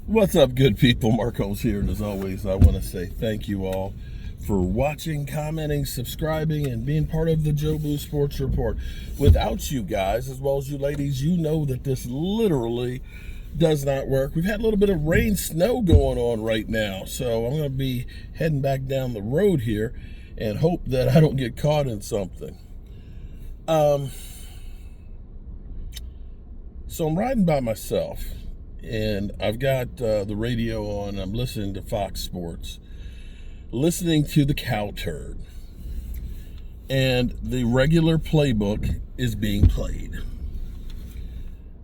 What's up, good people? Mark Holmes here, and as always, I want to say thank you all for watching, commenting, subscribing, and being part of the Joe Boo Sports Report. Without you guys, as well as you ladies, you know that this literally does not work. We've had a little bit of rain, snow going on right now, so I'm going to be heading back down the road here and hope that I don't get caught in something. So I'm riding by myself. And I've got the radio on. I'm listening to Fox Sports, listening to the cow turd. And the regular playbook is being played.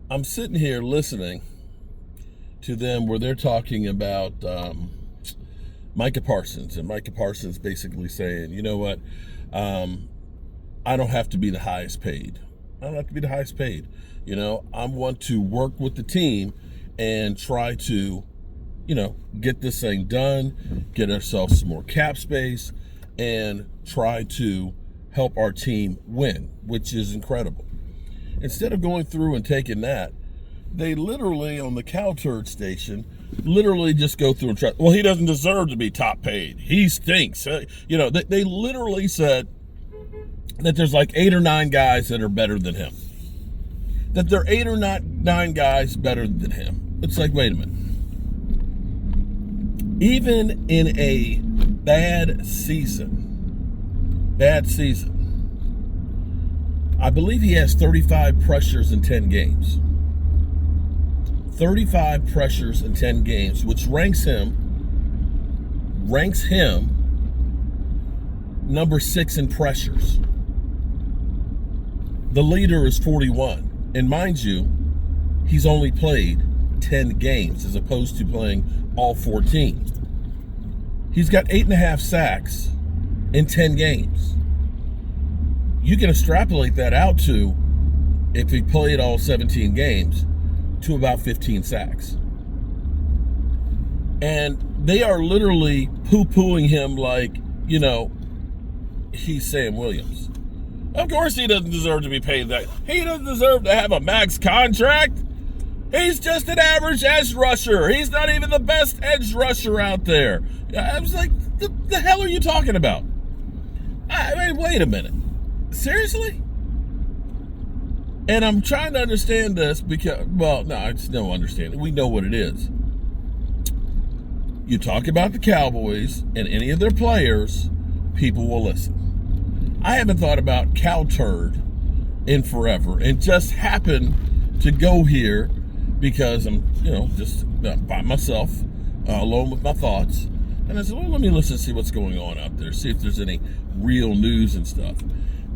I'm sitting here listening to them where they're talking about Micah Parsons. And Micah Parsons basically saying, you know what, I don't have to be the highest paid. I don't have to be the highest paid. You know, I want to work with the team and try to, get this thing done, get ourselves some more cap space, and try to help our team win, which is incredible. Instead of going through and taking that, they literally, on the cow turd station, literally just go through and try, well, he doesn't deserve to be top paid. He stinks. They literally said that there's like 8 or 9 guys that are better than him. That there are 8 or 9 guys better than him. It's like, wait a minute. Even in a bad season, I believe he has 35 pressures in 10 games. 35 pressures in 10 games, which ranks him number 6 in pressures. The leader is 41. And mind you, he's only played 10 games as opposed to playing all 14. He's got 8.5 sacks in 10 games. You can extrapolate that out to, if he played all 17 games, to about 15 sacks. And they are literally poo-pooing him like, he's Sam Williams. Of course he doesn't deserve to be paid that. He doesn't deserve to have a max contract. He's just an average edge rusher. He's not even the best edge rusher out there. I was like, the hell are you talking about? I mean, wait a minute. Seriously? And I'm trying to understand this because, well, no, I just don't understand it. We know what it is. You talk about the Cowboys and any of their players, people will listen. I haven't thought about cow turd in forever and just happened to go here because I'm, just by myself, alone with my thoughts. And I said, well, let me listen to see what's going on out there, see if there's any real news and stuff.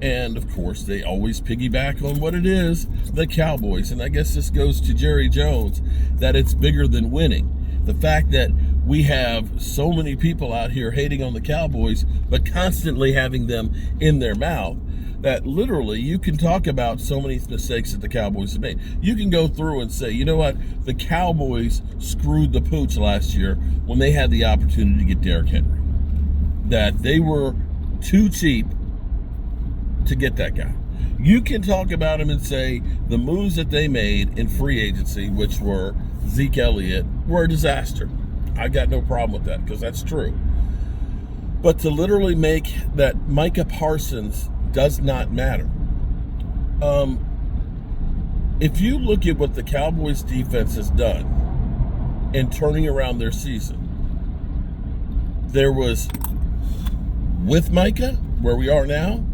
And, of course, they always piggyback on what it is, the Cowboys. And I guess this goes to Jerry Jones, that it's bigger than winning. The fact that we have so many people out here hating on the Cowboys, but constantly having them in their mouth, that literally you can talk about so many mistakes that the Cowboys have made. You can go through and say, you know what, the Cowboys screwed the pooch last year when they had the opportunity to get Derrick Henry. That they were too cheap to get that guy. You can talk about him and say the moves that they made in free agency, which were Zeke Elliott, were a disaster. I got no problem with that because that's true. But to literally make that Micah Parsons does not matter. If you look at what the Cowboys defense has done in turning around their season, there was with Micah, where we are now,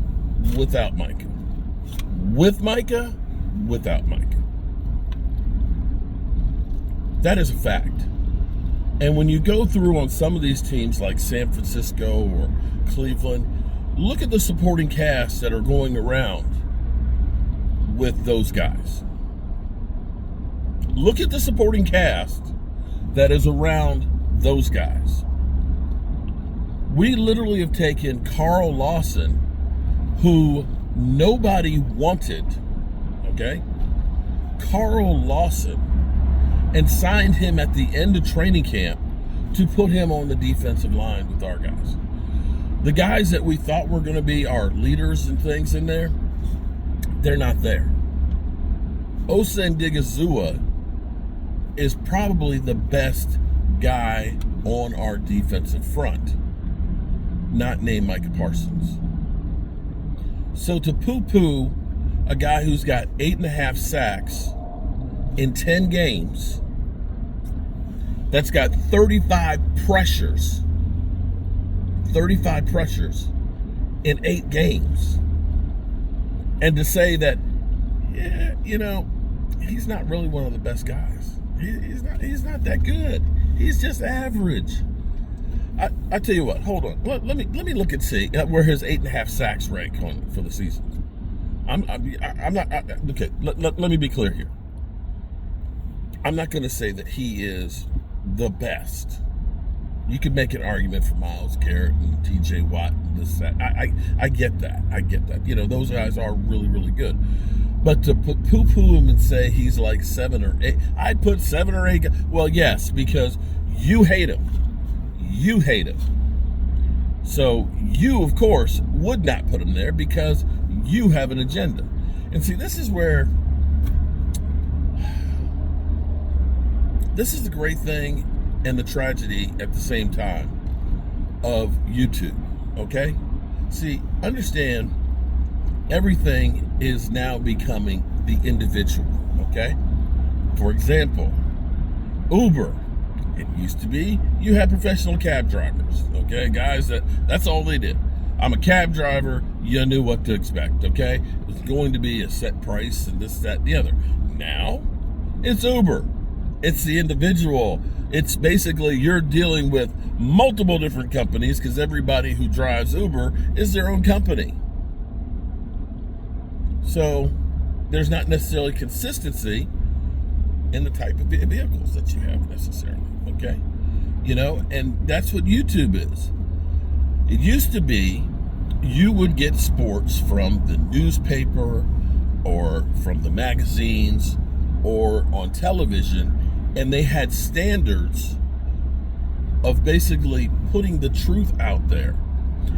without Micah. With Micah, without Micah. That is a fact. And when you go through on some of these teams like San Francisco or Cleveland, look at the supporting cast that are going around with those guys. Look at the supporting cast that is around those guys. We literally have taken Carl Lawson, who nobody wanted, okay? Carl Lawson, and signed him at the end of training camp to put him on the defensive line with our guys. The guys that we thought were going to be our leaders and things in there, they're not there. Osendigizua is probably the best guy on our defensive front, not named Micah Parsons. So to poo-poo a guy who's got 8.5 sacks in 10 games, that's got 35 pressures in 8 games, and to say that, yeah, he's not really one of the best guys. He's not that good. He's just average. I tell you what, hold on. Let me look and see where his 8.5 sacks rank on for the season. I'm not okay. Let me be clear here. I'm not going to say that he is the best. You could make an argument for Myles Garrett and T.J. Watt and this, that. I get that. Those guys are really, really good. But to poo-poo him and say he's like 7 or 8, I'd put 7 or 8. Well, yes, because you hate him. You hate him. So you, of course, would not put him there because you have an agenda. And see, this is the great thing and the tragedy at the same time of YouTube, okay? See, understand, everything is now becoming the individual, okay? For example, Uber. It used to be you had professional cab drivers, okay? Guys, that's all they did. I'm a cab driver, you knew what to expect, okay? It's going to be a set price and this, that, and the other. Now, it's Uber. It's the individual. It's basically you're dealing with multiple different companies because everybody who drives Uber is their own company. So there's not necessarily consistency in the type of vehicles that you have necessarily, okay? And that's what YouTube is. It used to be you would get sports from the newspaper or from the magazines or on television, and they had standards of basically putting the truth out there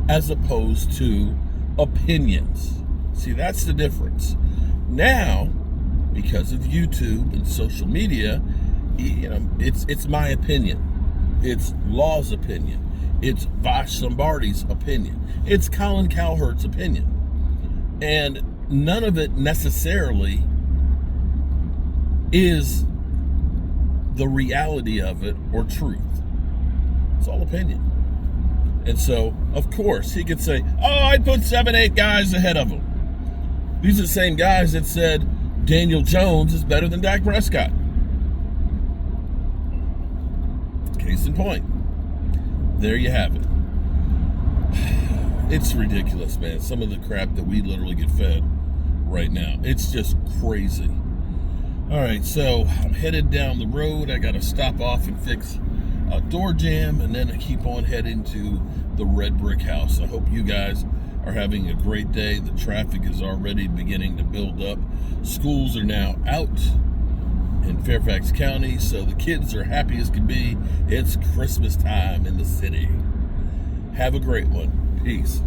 as opposed to opinions. See, that's the difference. Now, because of YouTube and social media, it's my opinion. It's Law's opinion. It's Vash Lombardi's opinion. It's Colin Cowherd's opinion. And none of it necessarily is the reality of it or truth. It's all opinion. And so, of course, he could say, I'd put 7, 8 guys ahead of him. These are the same guys that said Daniel Jones is better than Dak Prescott. Case in point. There you have it. It's ridiculous, man. Some of the crap that we literally get fed right now. It's just crazy. All right, so I'm headed down the road. I got to stop off and fix a door jam, and then I keep on heading to the Red Brick House. I hope you guys are having a great day. The traffic is already beginning to build up. Schools are now out in Fairfax County, so the kids are happy as can be. It's Christmas time in the city. Have a great one. Peace.